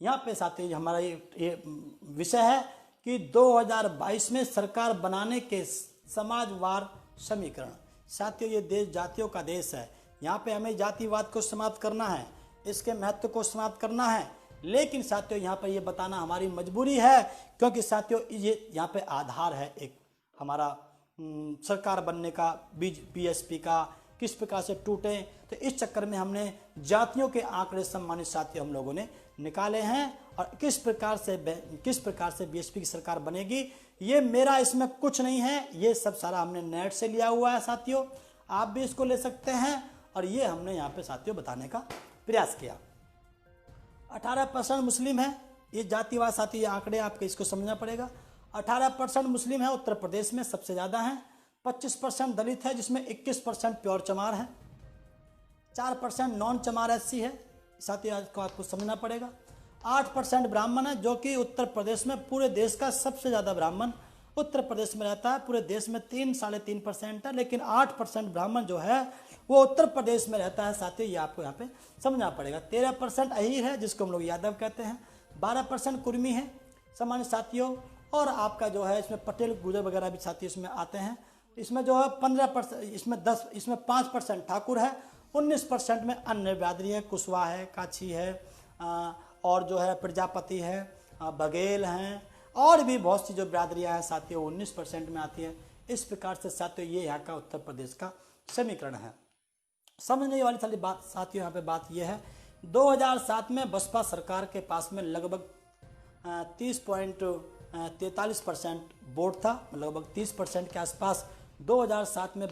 यहाँ पे साथियों हमारा ये विषय है कि 2022 में सरकार बनाने के समाजवार समीकरण। साथियों ये देश जातियों का देश है, यहाँ पे हमें जातिवाद को समाप्त करना है, इसके महत्व को समाप्त करना है। लेकिन साथियों यहाँ पर ये बताना हमारी मजबूरी है, क्योंकि साथियों ये यहाँ पे आधार है एक हमारा सरकार बनने का, बीएसपी का किस प्रकार से टूटे। तो इस चक्कर में हमने जातियों के आंकड़े सम्मानित साथियों हम लोगों ने निकाले हैं, और किस प्रकार से बीएसपी की सरकार बनेगी ये मेरा इसमें कुछ नहीं है, ये सब सारा हमने नेट से लिया हुआ है साथियों, आप भी इसको ले सकते हैं। और ये हमने यहाँ पे साथियों बताने का प्रयास किया। 18% मुस्लिम है, ये जातिवाद साथी, ये आंकड़े आपके इसको समझना पड़ेगा। 18% मुस्लिम है, उत्तर प्रदेश में सबसे ज़्यादा है। 25% दलित है, जिसमें 21% प्योर चमार है। 4% नॉन चमार एससी है, साथी को आपको समझना पड़ेगा। 8% ब्राह्मण है, जो कि उत्तर प्रदेश में पूरे देश का सबसे ज़्यादा ब्राह्मण उत्तर प्रदेश में रहता है। पूरे देश में 3-3.5% है, लेकिन 8% ब्राह्मण जो है वो उत्तर प्रदेश में रहता है साथियों, ये आपको यहाँ पे समझना पड़ेगा। 13% अहीर है, जिसको हम लोग यादव कहते हैं। 12% कुर्मी है सामान्य साथियों, और आपका जो है इसमें पटेल गुर्जर वगैरह भी साथी इसमें आते हैं। इसमें जो है 15%, इसमें 5% ठाकुर है। 19% में अन्य बिरादरी है, कुशवाहा है, काछी है, और जो है प्रजापति है, बघेल हैं, और भी बहुत सी जो बिरादरियाँ हैं साथियों 19% में आती है। इस प्रकार से साथियों ये यहाँ का उत्तर प्रदेश का समीकरण है। समझने वाली सारी बात साथियों यहाँ पे बात ये है, 2007 में बसपा सरकार के पास में लगभग 30.43% वोट था, लगभग 30% के आसपास 2007 में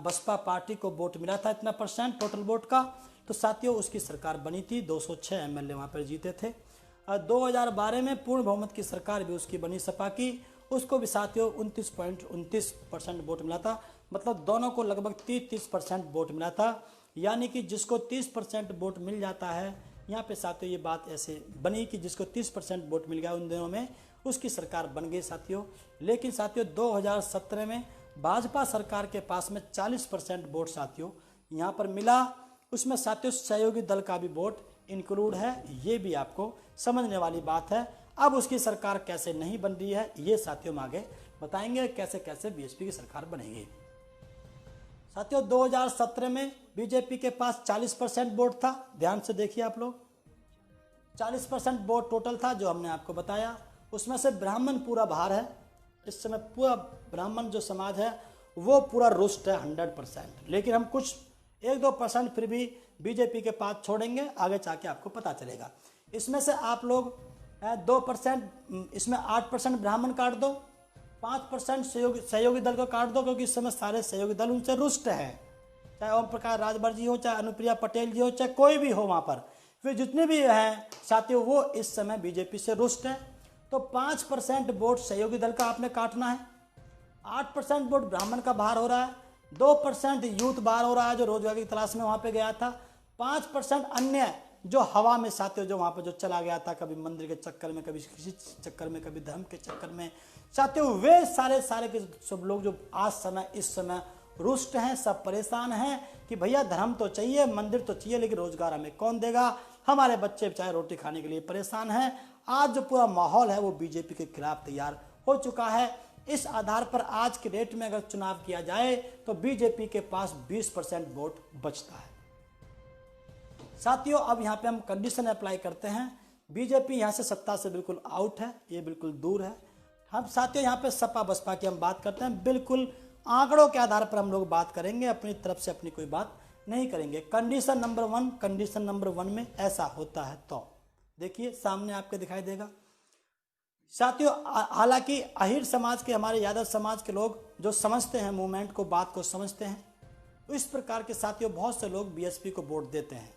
बसपा पार्टी को वोट मिला था, इतना परसेंट टोटल वोट का। तो साथियों उसकी सरकार बनी थी, 206 एमएलए वहाँ पर जीते थे। 2012 में पूर्ण बहुमत की सरकार भी उसकी बनी सपा की, उसको भी साथियों 29.29% वोट मिला था। मतलब दोनों को लगभग 30% वोट मिला था, यानी कि जिसको 30% वोट मिल जाता है, यहाँ पे साथियों ये बात ऐसे बनी कि जिसको 30% वोट मिल गया उन दिनों में उसकी सरकार बन गई साथियों। लेकिन साथियों 2017 में भाजपा सरकार के पास में 40% वोट साथियों यहाँ पर मिला, उसमें साथियों सहयोगी दल का भी वोट इंक्लूड है, ये भी आपको समझने वाली बात है। अब उसकी सरकार कैसे नहीं बन रही है ये साथियों हम आगे बताएंगे, कैसे कैसे बीएसपी की सरकार बनेगी। साथियों 2017 में बीजेपी के पास 40% वोट था, ध्यान से देखिए आप लोग, 40% वोट टोटल था जो हमने आपको बताया। उसमें से ब्राह्मण पूरा बाहर है, इस समय पूरा ब्राह्मण जो समाज है वो पूरा रुष्ट है 100%। लेकिन हम कुछ 1-2% फिर भी बीजेपी के पास छोड़ेंगे, आगे जाके आपको पता चलेगा। इसमें से आप लोग 2%, इसमें 8% ब्राह्मण काट दो, 5% सहयोगी दल को काट दो, क्योंकि इस समय सारे सहयोगी दल उनसे रुष्ट हैं, चाहे ओम प्रकाश राजभर जी हो, चाहे अनुप्रिया पटेल जी हो, चाहे कोई भी हो वहाँ पर, फिर जितने भी हैं साथियों वो इस समय बीजेपी से रुष्ट हैं। तो 5% वोट सहयोगी दल का आपने काटना है, 8% वोट ब्राह्मण का बाहर हो रहा है, 2% यूथ बाहर हो रहा है जो रोजगार की तलाश में वहाँ पे गया था, 5% अन्य जो हवा में साथियों जो वहाँ पर जो चला गया था, कभी मंदिर के चक्कर में, कभी किसी चक्कर में, कभी धर्म के चक्कर में साथियों, वे सारे के सब लोग जो आज समय इस समय रुष्ट हैं, सब परेशान हैं कि भैया धर्म तो चाहिए, मंदिर तो चाहिए, लेकिन रोजगार हमें कौन देगा, हमारे बच्चे चाहे रोटी खाने के लिए परेशान हैं। आज जो पूरा माहौल है वो बीजेपी के खिलाफ तैयार हो चुका है। इस आधार पर आज के डेट में अगर चुनाव किया जाए तो बीजेपी के पास 20% वोट बचता है साथियों। अब यहाँ पे हम कंडीशन अप्लाई करते हैं, बीजेपी यहाँ से सत्ता से बिल्कुल आउट है, ये बिल्कुल दूर है। हम साथियों यहाँ पे सपा बसपा की हम बात करते हैं, बिल्कुल आंकड़ों के आधार पर हम लोग बात करेंगे, अपनी तरफ से अपनी कोई बात नहीं करेंगे। कंडीशन नंबर 1 में ऐसा होता है तो देखिए सामने आपके दिखाई देगा साथियों। हालांकि अहीर समाज के, हमारे यादव समाज के लोग जो समझते हैं मूवमेंट को, बात को समझते हैं, तो इस प्रकार के साथियों बहुत से लोग बीएसपी को वोट देते हैं।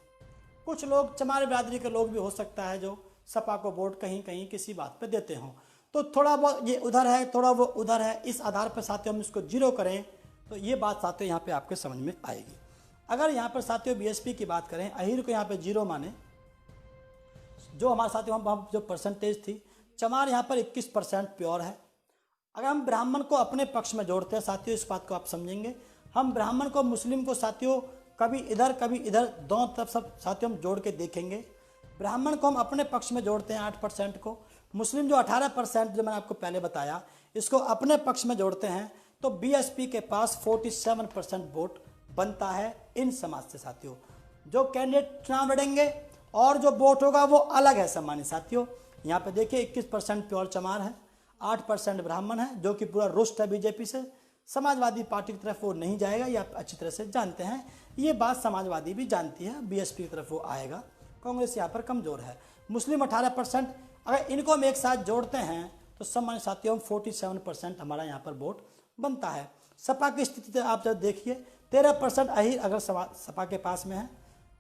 कुछ लोग चमार बिरादरी के लोग भी हो सकता है जो सपा को वोट कहीं कहीं किसी बात पे देते हों, तो थोड़ा बहुत ये उधर है, थोड़ा वो उधर है, इस आधार पर साथियों हम इसको जीरो करें तो ये बात साथियों यहाँ पे आपके समझ में आएगी। अगर यहाँ पर साथियों बीएसपी की बात करें, अहीर को यहाँ पे जीरो माने, जो हमारे साथियों हम जो परसेंटेज थी, चमार यहाँ पर 21% प्योर है। अगर हम ब्राह्मण को अपने पक्ष में जोड़ते हैं साथियों, इस बात को आप समझेंगे, हम ब्राह्मण को मुस्लिम को साथियों कभी इधर कभी इधर, दोनों तरफ सब साथियों हम जोड़ के देखेंगे ब्राह्मण को हम अपने पक्ष में जोड़ते हैं 8% को, मुस्लिम जो 18% जो मैंने आपको पहले बताया इसको अपने पक्ष में जोड़ते हैं, तो बीएसपी के पास 47% वोट बनता है इन समाज से साथियों। जो कैंडिडेट चुनाव लड़ेंगे और जो वोट होगा वो अलग है सम्मानित साथियों। यहाँ पे देखिए 21% प्योर चमार है, 8% ब्राह्मण है जो कि पूरा रुष्ट है बीजेपी से। समाजवादी पार्टी की तरफ वो नहीं जाएगा, ये आप अच्छी तरह से जानते हैं, ये बात समाजवादी भी जानती है, बीएसपी की तरफ वो आएगा। कांग्रेस यहाँ पर कमजोर है। मुस्लिम 18%, अगर इनको हम एक साथ जोड़ते हैं तो सम्मानित साथियों 47% हमारा यहाँ पर वोट बनता है। सपा की स्थिति आप जब देखिए 13% अहीर अगर सपा के पास में है,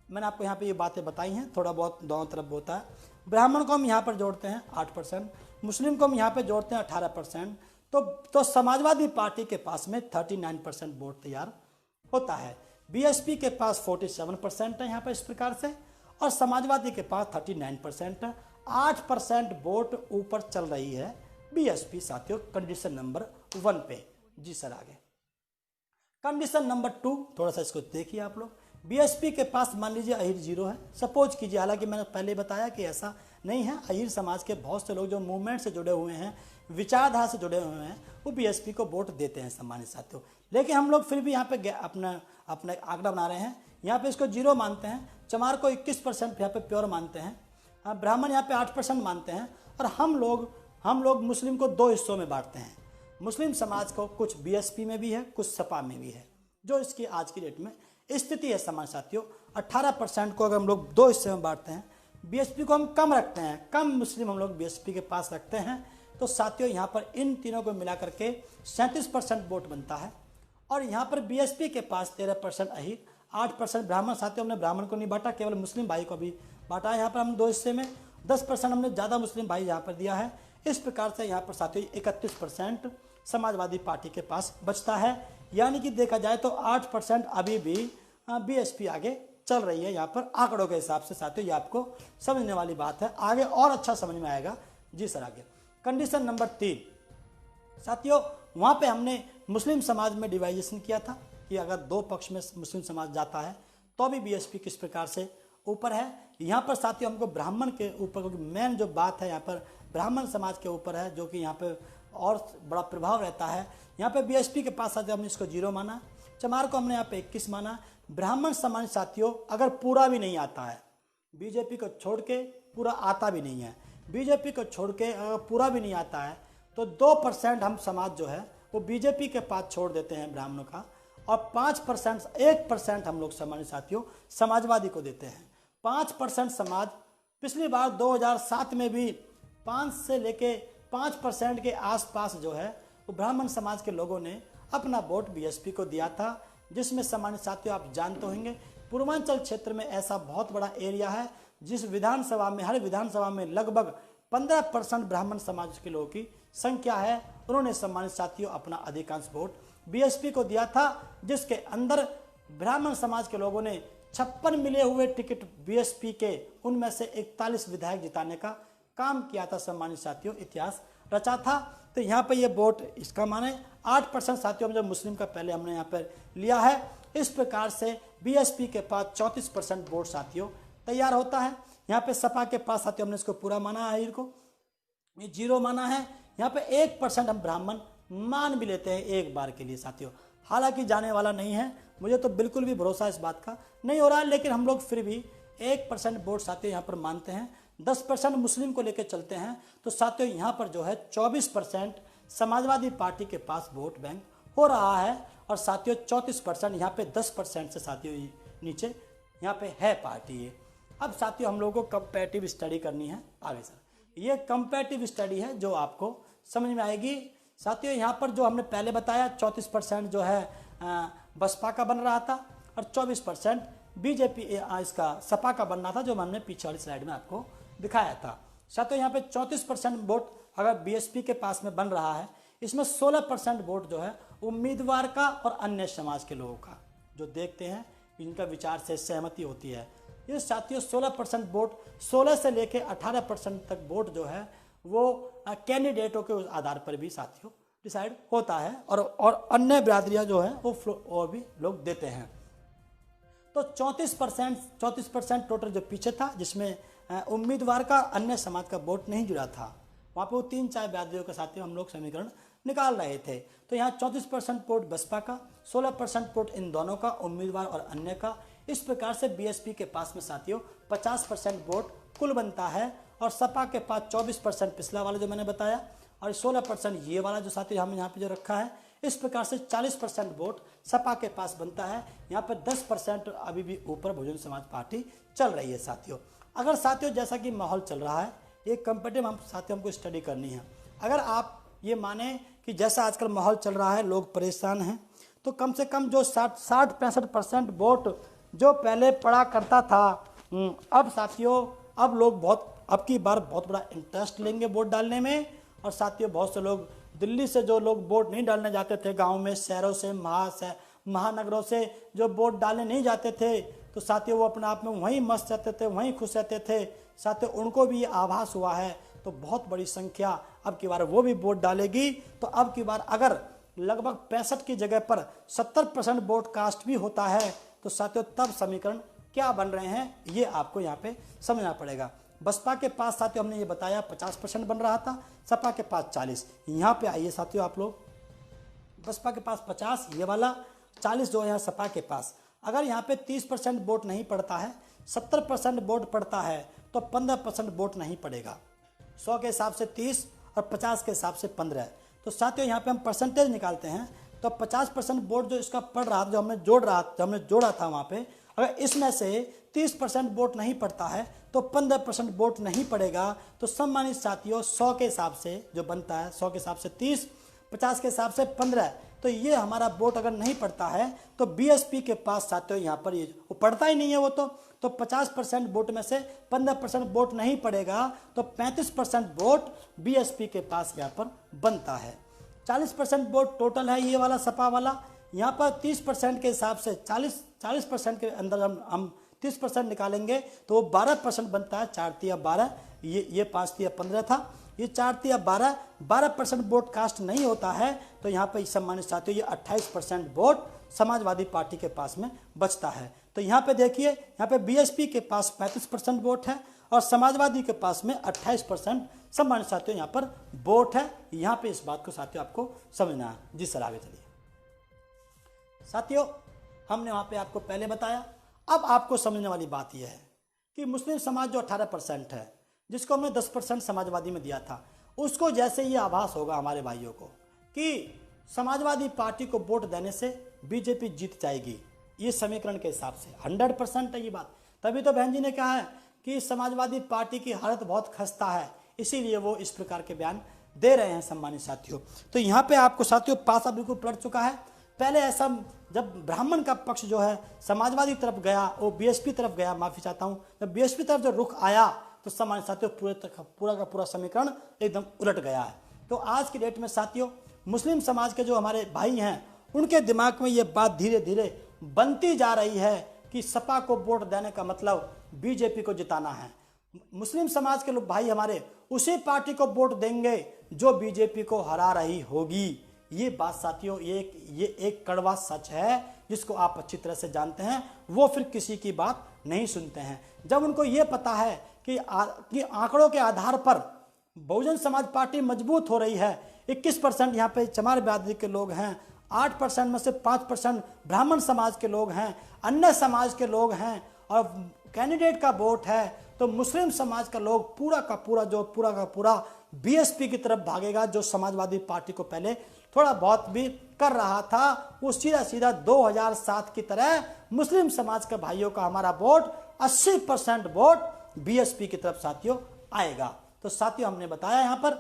मैंने आपको यहाँ पे ये बातें बताई हैं, थोड़ा बहुत दोनों तरफ होता है। ब्राह्मण को हम यहाँ पर जोड़ते हैं 8%, मुस्लिम को हम यहाँ पे जोड़ते हैं 18%, तो समाजवादी पार्टी के पास में 39% वोट तैयार होता है। बीएसपी के पास 47% है यहाँ पर इस प्रकार से, और समाजवादी के पास 39% है। 8% वोट ऊपर चल रही है बीएसपी साथियों कंडीशन नंबर 1 पे। जी सर आगे कंडीशन नंबर 2 थोड़ा सा इसको देखिए आप लोग। बीएसपी के पास मान लीजिए अहीर 0 है, सपोज कीजिए, हालांकि मैंने पहले बताया कि ऐसा नहीं है। अहीर समाज के बहुत से लोग जो मूवमेंट से जुड़े हुए हैं, विचारधारा से जुड़े हुए हैं, वो बीएसपी को वोट देते हैं सम्मानित साथियों। लेकिन हम लोग फिर भी यहाँ पे अपना आंकड़ा बना रहे हैं, यहाँ पे इसको 0 मानते हैं, चमार को 21% यहाँ पे प्योर मानते हैं, ब्राह्मण यहाँ पे 8% मानते हैं, और हम लोग मुस्लिम को 2 हिस्सों में बांटते हैं। मुस्लिम समाज को कुछ बीएसपी में भी है, कुछ सपा में भी है, जो इसकी आज की डेट में स्थिति है समाज साथियों। 18% को अगर हम लोग 2 हिस्से में बांटते हैं, बीएसपी को हम कम रखते हैं, कम मुस्लिम हम लोग बीएसपी के पास रखते हैं, तो साथियों यहाँ पर इन तीनों को मिला करके 37% वोट बनता है। और यहाँ पर बीएसपी के पास 13% अहीर, 8% ब्राह्मण। साथियों हमने ब्राह्मण को नहीं बांटा, केवल मुस्लिम भाई को भी बांटा है यहाँ पर हम 2 हिस्से में। 10% हमने ज़्यादा मुस्लिम भाई यहाँ पर दिया है। इस प्रकार से यहाँ पर साथियों 31% समाजवादी पार्टी के पास बचता है। यानी कि देखा जाए तो 8% अभी भी बीएसपी आगे चल रही है यहाँ पर आंकड़ों के हिसाब से साथियों। ये आपको समझने वाली बात है, आगे और अच्छा समझ में आएगा। जी सर आगे कंडीशन नंबर 3 साथियों, वहाँ पे हमने मुस्लिम समाज में डिवाइजेशन किया था कि अगर 2 पक्ष में मुस्लिम समाज जाता है तो भी बीएसपी किस प्रकार से ऊपर है। यहाँ पर साथियों हमको ब्राह्मण के ऊपर, क्योंकि मेन जो बात है यहाँ पर ब्राह्मण समाज के ऊपर है, जो कि यहाँ पे और बड़ा प्रभाव रहता है। यहाँ पे बीएसपी के पास साथियों हमने इसको 0 माना, चमार को हमने यहाँ पे 21 माना। ब्राह्मण समाज साथियों अगर पूरा भी नहीं आता है, बीजेपी को छोड़ के पूरा आता भी नहीं है, बीजेपी को छोड़ के अगर पूरा भी नहीं आता है, तो 2% हम समाज जो है वो बीजेपी के पास छोड़ देते हैं ब्राह्मणों का, और 5% 1% हम लोग सामान्य साथियों समाजवादी को देते हैं। 5% समाज पिछली बार 2007 में भी 5 से लेके 5% के आसपास जो है वो ब्राह्मण समाज के लोगों ने अपना वोट बीएसपी को दिया था, जिसमें सामान्य साथियों आप जानते होंगे पूर्वांचल क्षेत्र में ऐसा बहुत बड़ा एरिया है जिस विधानसभा में, हर विधानसभा में लगभग 15% ब्राह्मण समाज के लोगों की संख्या है। उन्होंने सम्मानित साथियों अपना अधिकांश वोट बीएसपी को दिया था, जिसके अंदर ब्राह्मण समाज के लोगों ने 56 मिले हुए टिकट बीएसपी के, उनमें से 41 विधायक जिताने का काम किया था सम्मानित साथियों, इतिहास रचा था। तो यहाँ पे ये वोट इसका माने 8% साथियों जब मुस्लिम का पहले हमने यहाँ पर लिया है। इस प्रकार से बीएसपी के पास 34% वोट साथियों तैयार होता है। यहाँ पे सपा के पास साथियों हमने इसको पूरा माना है, को 0 माना है। यहाँ पे 1% हम ब्राह्मण मान भी लेते हैं एक बार के लिए साथियों, हालांकि जाने वाला नहीं है, मुझे तो बिल्कुल भी भरोसा इस बात का नहीं हो रहा है, लेकिन हम लोग फिर भी 1% वोट साथियों यहाँ पर मानते हैं। 10% मुस्लिम को लेकर चलते हैं तो साथियों यहाँ पर जो है 24% समाजवादी पार्टी के पास वोट बैंक हो रहा है, और साथियों 34% यहाँ पे 10% से साथियों नीचे यहाँ पे है पार्टी ये। अब साथियों हम लोगों को कंपैरेटिव स्टडी करनी है आगे सर, ये कंपैरेटिव स्टडी है जो आपको समझ में आएगी साथियों। यहाँ पर जो हमने पहले बताया 34% जो है बसपा का बन रहा था, और 24% बीजेपी इसका सपा का बन रहा था, जो हमने पीछे वाली स्लाइड में आपको दिखाया था। साथियों यहाँ पे 34% वोट अगर बीएसपी के पास में बन रहा है, इसमें 16% वोट जो है उम्मीदवार का और अन्य समाज के लोगों का, जो देखते हैं इनका विचार से सहमति होती है। ये साथियों 16% वोट, 16 से लेके 18% तक वोट जो है वो कैंडिडेटों के आधार पर भी साथियों डिसाइड होता है, और अन्य बिरादरियां जो है वो और भी लोग देते हैं। तो 34% टोटल जो पीछे था, जिसमें उम्मीदवार का अन्य समाज का वोट नहीं जुड़ा था, वहाँ पे वो 3-4 बिरादरियों के साथ हम लोग समीकरण निकाल रहे थे। तो यहाँ 34% वोट बसपा का, 16% वोट इन दोनों का, उम्मीदवार और अन्य का। इस प्रकार से बीएसपी के पास में साथियों 50% वोट कुल बनता है और सपा के पास 24% पिछला वाला जो मैंने बताया और 16% ये वाला जो साथियों हम यहाँ पे जो रखा है। इस प्रकार से 40% वोट सपा के पास बनता है। यहाँ पर 10% अभी भी ऊपर बहुजन समाज पार्टी चल रही है साथियों। अगर साथियों जैसा कि माहौल चल रहा है, एक कंपेटिटिव हम साथियों हमको स्टडी करनी है। अगर आप ये माने कि जैसा आजकल माहौल चल रहा है, लोग परेशान हैं, तो कम से कम जो 60-65% वोट जो पहले पड़ा करता था, अब साथियों अब लोग अब की बार बहुत बड़ा इंटरेस्ट लेंगे वोट डालने में। और साथियों बहुत से लोग दिल्ली से जो लोग वोट नहीं डालने जाते थे, गाँव में, शहरों से, महानगरों से जो वोट डालने नहीं जाते थे, तो साथियों वो अपने आप में वहीं मस्त रहते थे, वहीं खुश रहते थे। साथियों उनको भी ये आभास हुआ है, तो बहुत बड़ी संख्या अब की बार वो भी वोट डालेगी। तो अब की बार अगर लगभग 65 की जगह पर 70% वोट कास्ट भी होता है, तो साथियों तब समीकरण क्या बन रहे हैं ये आपको यहाँ पे समझना पड़ेगा। बसपा के पास साथियों हमने ये बताया 50% बन रहा था, सपा के पास 40। यहाँ पे आइए साथियों आप लोग, बसपा के पास 50 ये वाला, 40 जो है सपा के पास। अगर यहाँ पे 30% वोट नहीं पड़ता है, 70% वोट पड़ता है, तो 15% वोट नहीं पड़ेगा। 100 के हिसाब से 30 और 50 के हिसाब से 15। तो साथियों यहाँ पे हम परसेंटेज निकालते हैं, तो 50% वोट जो इसका पड़ रहा था, जो हमने जोड़ा था वहाँ पे, अगर इसमें से 30% वोट नहीं पड़ता है तो 15% वोट नहीं पड़ेगा। तो सम्मानित साथियों 100 के हिसाब से जो बनता है, 100 के हिसाब से 30, 50 के हिसाब से 15, तो ये हमारा वोट अगर नहीं पड़ता है तो बीएसपी के पास साथियों यहाँ पर ये वो पड़ता ही नहीं है वो तो 50% वोट में से 15% वोट नहीं पड़ेगा, तो 35% वोट बीएसपी के पास यहाँ पर बनता है। 40% वोट टोटल है ये वाला सपा वाला। यहाँ पर 30% के हिसाब से 40% के अंदर हम 30% निकालेंगे तो वो 12% बनता है। 4 तिया 12, ये 5 तिया 15 था, ये 4 तिया 12% वोट कास्ट नहीं होता है। तो यहाँ पर सम्मानित साथियों ये 28% वोट समाजवादी पार्टी के पास में बचता है। तो यहाँ पे देखिए, यहाँ पे बीएसपी के पास 35% वोट है और समाजवादी के पास में 28% सम्मानित साथियों यहाँ पर वोट है। यहाँ पे इस बात को साथियों आपको समझना है। जी सर आगे चलिए। साथियों हमने वहाँ पे आपको पहले बताया, अब आपको समझने वाली बात यह है कि मुस्लिम समाज जो 18% है, जिसको हमने 10% समाजवादी में दिया था, उसको जैसे ये आभास होगा हमारे भाइयों को कि समाजवादी पार्टी को वोट देने से बीजेपी जीत जाएगी, ये समीकरण के हिसाब से 100% है ये बात। तभी तो बहन जी ने कहा है कि समाजवादी पार्टी की हालत बहुत खस्ता है, इसीलिए वो इस प्रकार के बयान दे रहे हैं सम्मानित साथियों। तो यहाँ पे आपको साथियों पासा बिल्कुल पलट चुका है। पहले ऐसा जब ब्राह्मण का पक्ष जो है समाजवादी तरफ गया, वो बीएसपी तरफ गया, माफी चाहता हूँ, जब बीएसपी तरफ जो रुख आया तो सम्मानित साथियों पूरा का पूरा समीकरण एकदम उलट गया है। तो आज की डेट में साथियों मुस्लिम समाज के जो हमारे भाई हैं, उनके दिमाग में ये बात धीरे धीरे बनती जा रही है कि सपा को वोट देने का मतलब बीजेपी को जिताना है। मुस्लिम समाज के लोग भाई हमारे उसी पार्टी को वोट देंगे जो बीजेपी को हरा रही होगी। ये बात साथियों ये एक कड़वा सच है जिसको आप अच्छी तरह से जानते हैं। वो फिर किसी की बात नहीं सुनते हैं। जब उनको ये पता है कि आंकड़ों के आधार पर बहुजन समाज पार्टी मजबूत हो रही है, 21% यहाँ पे चमार बिरादरी के लोग हैं, 8% में से 5% ब्राह्मण समाज के लोग हैं, अन्य समाज के लोग हैं और कैंडिडेट का वोट है, तो मुस्लिम समाज का लोग पूरा का पूरा बीएसपी की तरफ भागेगा, जो समाजवादी पार्टी को पहले थोड़ा बहुत भी कर रहा था। वो सीधा 2007 की तरह मुस्लिम समाज के भाइयों का हमारा वोट 80% वोट बीएसपी की तरफ साथियों आएगा। तो साथियों हमने बताया यहाँ पर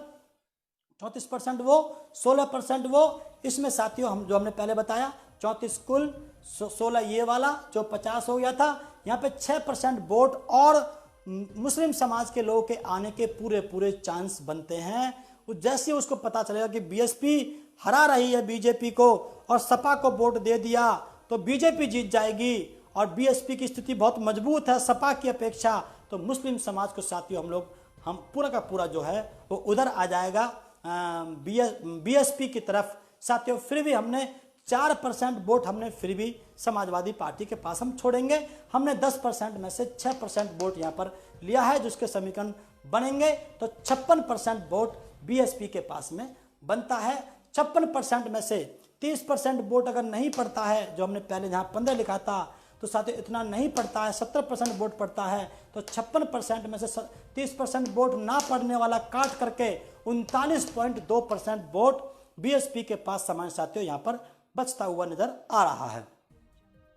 34% वो, 16% वो, इसमें साथियों हमने पहले बताया 34 कुल, 16 ये वाला जो 50 हो गया था। यहाँ पे 6% वोट और मुस्लिम समाज के लोगों के आने के पूरे चांस बनते हैं। जैसे उसको पता चलेगा कि बीएसपी हरा रही है बीजेपी को और सपा को वोट दे दिया तो बीजेपी जीत जाएगी और बीएसपी की स्थिति बहुत मजबूत है सपा की अपेक्षा, तो मुस्लिम समाज को साथियों हम पूरा का पूरा जो है वो उधर आ जाएगा बीएसपी की तरफ साथियों। फिर भी हमने 4% वोट हमने फिर भी समाजवादी पार्टी के पास हम छोड़ेंगे। हमने 10% में से 6% वोट यहाँ पर लिया है जिसके समीकरण बनेंगे तो 56% वोट बीएसपी के पास में बनता है। 56% में से 30% वोट अगर नहीं पड़ता है, जो हमने पहले जहाँ 15 लिखा था, तो साथियों इतना नहीं पड़ता है, 70% वोट पड़ता है, तो 56% में से 30% वोट ना पड़ने वाला काट करके 39.2% वोट बीएसपी के पास सामान्य साथियों यहाँ पर बचता हुआ नजर आ रहा है।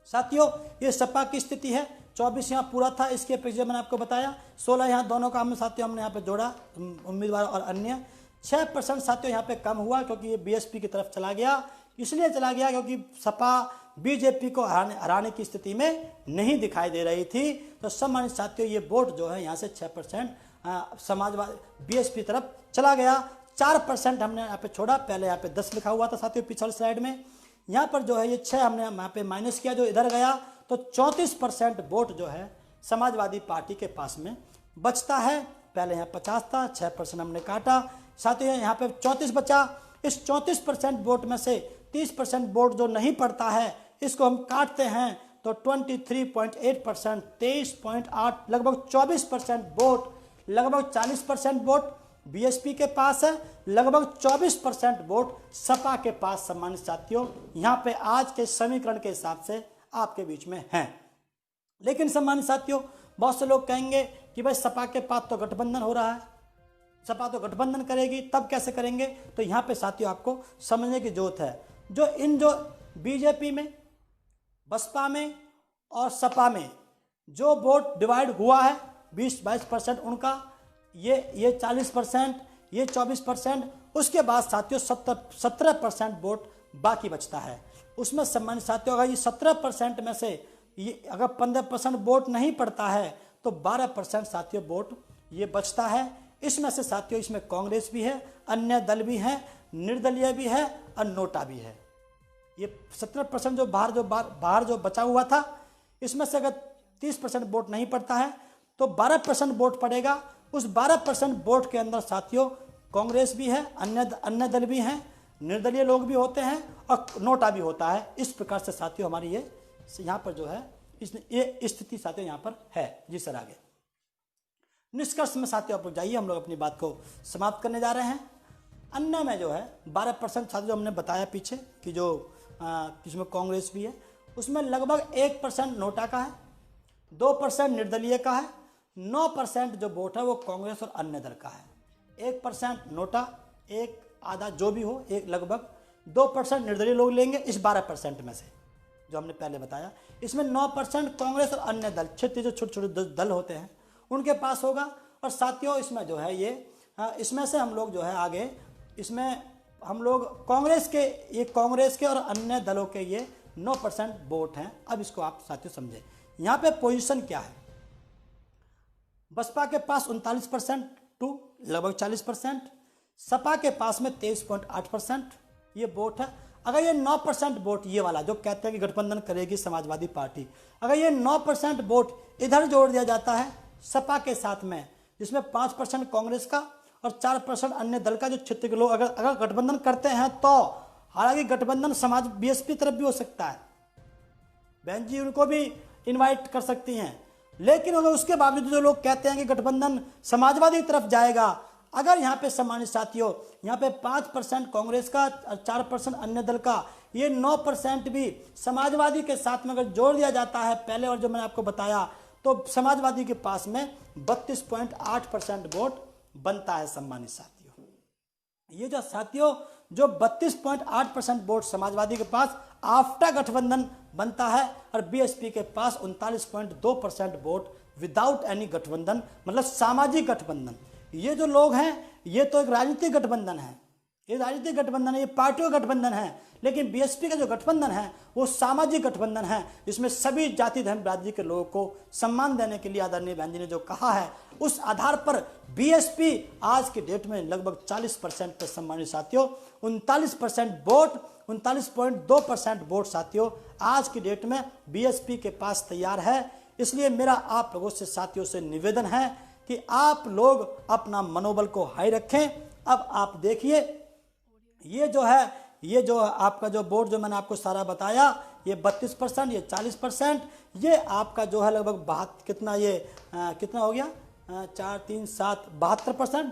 साथियों ये सपा की स्थिति है। 24 यहाँ पूरा था, इसके अपेक्षा मैंने आपको बताया। 16 यहाँ दोनों का साथियों हमने यहाँ पे जोड़ा, उम्मीदवार और अन्य। 6% साथियों यहाँ पे कम हुआ क्योंकि ये बीएसपी की तरफ चला गया। इसलिए चला गया क्योंकि सपा बीजेपी को हराने की स्थिति में नहीं दिखाई दे रही थी। तो सम्मानित साथियों ये वोट जो है यहाँ से 6% समाजवादी बीएसपी तरफ चला गया। 4% हमने यहाँ पे छोड़ा, पहले यहाँ पे 10 लिखा हुआ था साथियों पिछली स्लाइड में। यहाँ पर जो है ये 6 हमने यहाँ पे माइनस किया, जो इधर गया, तो 34% वोट जो है समाजवादी पार्टी के पास में बचता है। पहले यहाँ 50 था, 6% हमने काटा, साथियों यहाँ पे 34 बचा। इस 34% वोट में से 30% वोट जो नहीं पड़ता है, इसको हम काटते हैं तो 23.8%, 23.8, लगभग 24% वोट, लगभग 40% वोट बीएसपी के पास है, लगभग 24% वोट सपा के पास सम्मानित साथियों यहाँ पे आज के समीकरण के हिसाब से आपके बीच में हैं। लेकिन सम्मानित साथियों बहुत से लोग कहेंगे कि भाई सपा के पास तो गठबंधन हो रहा है, सपा तो गठबंधन करेगी, तब कैसे करेंगे? तो यहाँ पे साथियों आपको समझने की जरूरत है, जो बीजेपी में, बसपा में और सपा में जो वोट डिवाइड हुआ है 20-22% उनका, ये 40%, ये 24%, उसके बाद साथियों 17% वोट बाकी बचता है। उसमें सम्मानित साथियों अगर ये 17% में से ये अगर 15% वोट नहीं पड़ता है तो 12% साथियों वोट ये बचता है। इसमें से साथियों इसमें कांग्रेस भी है, अन्य दल भी हैं, निर्दलीय भी है और नोटा भी है। ये 17% जो बाहर जो बचा हुआ था, इसमें से अगर 30% वोट नहीं पड़ता है तो 12% वोट पड़ेगा। उस 12% वोट के अंदर साथियों कांग्रेस भी है, अन्य दल भी हैं, निर्दलीय लोग भी होते हैं और नोटा भी होता है। इस प्रकार से साथियों हमारी ये यहाँ पर जो है ये स्थिति साथियों यहाँ पर है। जी सर, आगे निष्कर्ष में साथियों आप लोग जाइए, हम लोग अपनी बात को समाप्त करने जा रहे हैं। अन्य में जो है 12% साथियों हमने बताया पीछे कि जो जिसमें कांग्रेस भी है, उसमें लगभग 1% नोटा का है, 2% निर्दलीय का है, 9% जो वोट है वो कांग्रेस और अन्य दल का है, 1% नोटा, एक आधा जो भी हो, एक लगभग 2% निर्दलीय लोग लेंगे इस 12% में से जो हमने पहले बताया। इसमें 9% कांग्रेस और अन्य दल, क्षेत्रीय जो छोटे छोटे दल होते हैं उनके पास होगा। और साथियों इसमें जो है ये इसमें से हम लोग जो है आगे इसमें हम लोग कांग्रेस के और अन्य दलों के ये 9% वोट हैं। अब इसको आप साथियों समझें, यहाँ पे पोजीशन क्या है। बसपा के पास 39% टू लगभग 40%, सपा के पास में 23.8% ये वोट है। अगर ये 9% वोट ये वाला जो कहते हैं कि गठबंधन करेगी समाजवादी पार्टी, अगर ये 9% वोट इधर जोड़ दिया जाता है सपा के साथ में, जिसमें 5% कांग्रेस का और 4% अन्य दल का, जो क्षेत्र के लोग अगर गठबंधन करते हैं तो हालांकि गठबंधन समाज बीएसपी तरफ भी हो सकता है, बहन जी उनको भी इनवाइट कर सकती हैं, लेकिन अगर उसके बावजूद जो लोग कहते हैं कि गठबंधन समाजवादी तरफ जाएगा, अगर यहाँ पे सम्मानित साथियों यहाँ पे 5% कांग्रेस का और 4% अन्य दल का, ये 9% भी समाजवादी के साथ में अगर जोड़ दिया जाता है पहले, और जो मैंने आपको बताया, तो समाजवादी के पास में 32.8% वोट बनता है सम्मानित साथियों। ये जो साथियों जो 32.8% वोट समाजवादी के पास आफ्टर गठबंधन बनता है, और बीएसपी के पास 39.2% वोट विदाउट एनी गठबंधन, मतलब सामाजिक गठबंधन। ये जो लोग हैं ये तो एक राजनीतिक गठबंधन है, ये राजनीतिक गठबंधन है, ये पार्टियों का गठबंधन है, लेकिन बीएसपी का जो गठबंधन है वो सामाजिक गठबंधन है, जिसमें सभी जाति धर्म बिरादरी के लोगों को सम्मान देने के लिए आदरणीय बहन जी ने जो कहा है, उस आधार पर बीएसपी आज के डेट में लगभग 40% पर सम्मानित साथियों 39% वोट, 39.2% वोट साथियों आज की डेट में बीएसपी के पास तैयार है। इसलिए मेरा आप लोगों से साथियों से निवेदन है कि आप लोग अपना मनोबल को हाई रखें। अब आप देखिए ये जो आपका जो वोट जो मैंने आपको सारा बताया, ये 32%, ये 40%, ये आपका जो है लगभग कितना हो गया, 4 3 7 72%,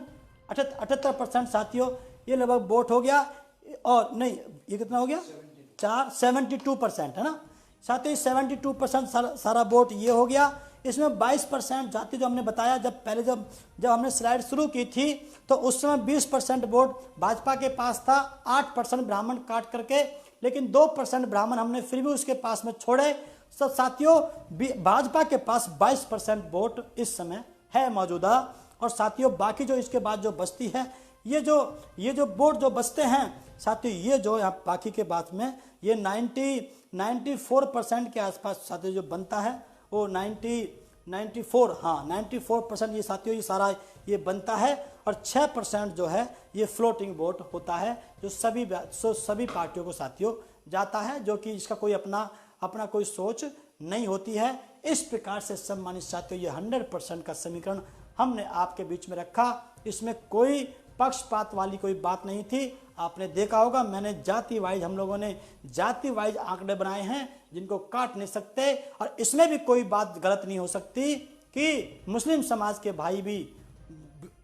78% साथियों ये लगभग वोट हो गया। और नहीं, ये कितना हो गया, 72% है ना साथियों, 72% सारा वोट ये हो गया। इसमें 22% जाति जो हमने बताया, जब पहले जब हमने स्लाइड शुरू की थी तो उस समय 20% वोट भाजपा के पास था, 8% ब्राह्मण काट करके, लेकिन 2% ब्राह्मण हमने फिर भी उसके पास में छोड़े। सब साथियों भाजपा के पास 22% वोट इस समय है मौजूदा। और साथियों बाकी जो इसके बाद जो बचती है, ये जो वोट जो बचते हैं साथियों, ये जो यहाँ बाकी के बाद में ये 94% के आसपास साथियों जो बनता है वो 94% ये साथियों ये सारा ये बनता है। और 6% जो है ये फ्लोटिंग वोट होता है, जो सभी पार्टियों को साथियों जाता है, जो कि इसका कोई अपना कोई सोच नहीं होती है। इस प्रकार से सम्मानित साथियों ये 100% का समीकरण हमने आपके बीच में रखा। इसमें कोई पक्षपात वाली कोई बात नहीं थी। आपने देखा होगा मैंने जाति वाइज, हम लोगों ने जाति वाइज आंकड़े बनाए हैं जिनको काट नहीं सकते। और इसमें भी कोई बात गलत नहीं हो सकती कि मुस्लिम समाज के भाई भी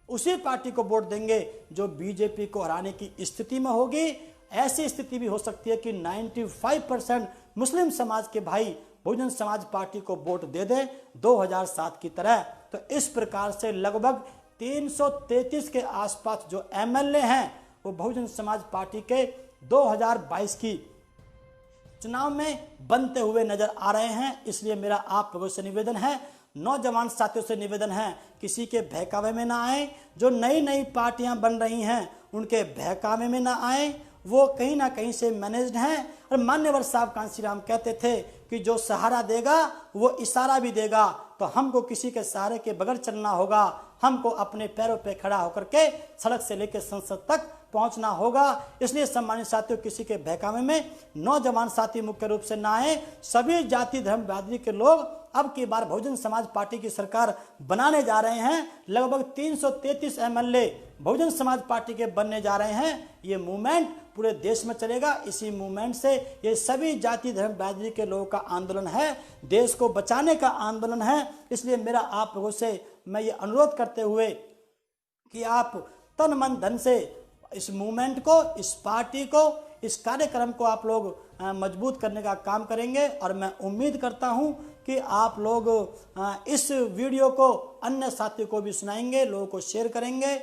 उसी पार्टी को वोट देंगे जो बीजेपी को हराने की स्थिति में होगी। ऐसी स्थिति भी हो सकती है कि 95% मुस्लिम समाज के भाई बहुजन समाज पार्टी को वोट दे दें 2007 की तरह। तो इस प्रकार से लगभग 333 के आसपास जो एमएलए हैं वो बहुजन समाज पार्टी के 2022 की चुनाव में बनते हुए नजर आ रहे हैं। इसलिए मेरा आप लोगों से निवेदन है, नौजवान साथियों से निवेदन है, किसी के बहकावे में ना आए। जो नई पार्टियां बन रही हैं उनके बहकावे में ना आए, वो कहीं ना कहीं से मैनेज्ड हैं। और मान्यवर साहब कांसीराम कहते थे कि जो सहारा देगा वो इशारा भी देगा। तो हमको किसी के सहारे के बगैर चलना होगा, हमको अपने पैरों पे खड़ा होकर के सड़क से लेकर संसद तक पहुंचना होगा। इसलिए सम्मानित साथियों किसी के बहकावे में नौजवान साथी मुख्य रूप से ना आए। सभी जाति धर्म बिरादरी के लोग अब की बार बहुजन समाज पार्टी की सरकार बनाने जा रहे हैं। लगभग 333 एमएलए बहुजन समाज पार्टी के बनने जा रहे हैं। ये मूवमेंट पूरे देश में चलेगा। इसी मूवमेंट से ये सभी जाति धर्म बिरादरी के लोगों का आंदोलन है, देश को बचाने का आंदोलन है। इसलिए मेरा आप लोगों से मैं ये अनुरोध करते हुए कि आप तन मन धन से इस मूवमेंट को, इस पार्टी को, इस कार्यक्रम को आप लोग मजबूत करने का काम करेंगे। और मैं उम्मीद करता हूं कि आप लोग इस वीडियो को अन्य साथियों को भी सुनाएंगे, लोगों को शेयर करेंगे,